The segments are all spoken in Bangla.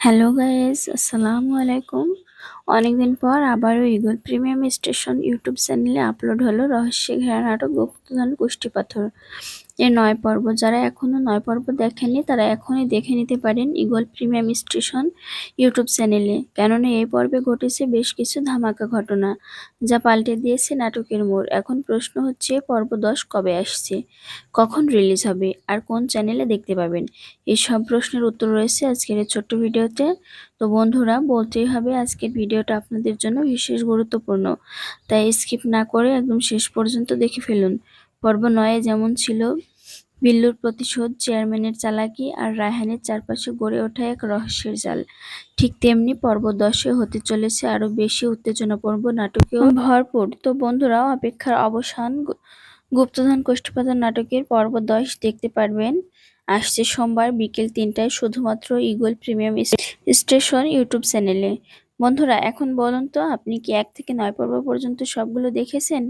হ্যালো গাইস, আসসালামু আলাইকুম। অনেকদিন পর আবারও ঈগল প্রিমিয়াম স্টেশন ইউটিউব চ্যানেলে আপলোড হলো রহস্যে ঘেরা নাটক গুপ্তধন কুষ্টিপাথর এর 9 পর্ব। যারা এখনো 9 পর্ব দেখেননি তারা এখনই দেখে নিতে পারেন ঈগল প্রিমিয়াম স্টেশন ইউটিউব চ্যানেলে, কেননা এই পর্বে ঘটেছে বেশ কিছু ধামাকা ঘটনা যা পাল্টে দিয়েছে নাটকের মোড়। এখন প্রশ্ন হচ্ছে, পর্ব 10 কবে আসছে, কখন রিলিজ হবে আর কোন চ্যানেলে দেখতে পাবেন? এই সব প্রশ্নের উত্তর রয়েছে আজকের এই ছোট্ট ভিডিওতে। তো বন্ধুরা, বলতেই হবে আজকের ভিডিওটা আপনাদের জন্য বিশেষ গুরুত্বপূর্ণ, তাই স্কিপ না করে একদম শেষ পর্যন্ত দেখে ফেলুন। পর্ব 9 যেমন ছিল বিল্লুর প্রতিশোধ, চেয়ারম্যানের চালাকি আর রায়হানের চারপাশে গড়ে ওঠা এক রহস্যের জাল, ঠিক তেমনি পর্ব 10-এ হতে চলেছে আরো বেশি উত্তেজনাপূর্ণ নাটকেও ভরপুর। তো বন্ধুরা, অপেক্ষার অবসান, গুপ্তধন কোষ্ঠীপাথর নাটকের পর্ব 10 দেখতে পারবেন আসছে সোমবার বিকেল 3টায় শুধুমাত্র ঈগল প্রিমিয়াম স্টেশন ইউটিউব চ্যানেলে। বন্ধুরা, এখন বলুন তো, আপনি কি 1 থেকে 9 পর্ব পর্যন্ত সবগুলো দেখেছেন?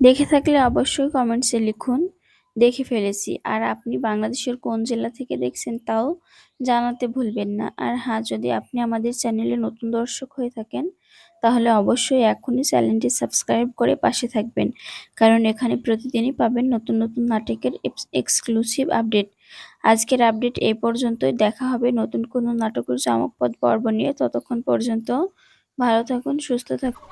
দেখে থাকলে অবশ্যই কমেন্টসে লিখুন দেখে ফেলেছি। আর আপনি বাংলাদেশের কোন জেলা থেকে দেখছেন তাও জানাতে ভুলবেন না। আর হ্যাঁ, যদি আপনি আমাদের চ্যানেলে নতুন দর্শক হয়ে থাকেন তাহলে অবশ্যই এখনই চ্যানেলটি সাবস্ক্রাইব করে পাশে থাকবেন, কারণ এখানে প্রতিদিনই পাবেন নতুন নতুন নাটকের এক্সক্লুসিভ আপডেট। আজকের আপডেট এই পর্যন্তই। দেখা হবে নতুন কোনো নাটকের চমকপ্রদ পর্ব নিয়ে। ততক্ষণ পর্যন্ত ভালো থাকুন, সুস্থ থাকুন।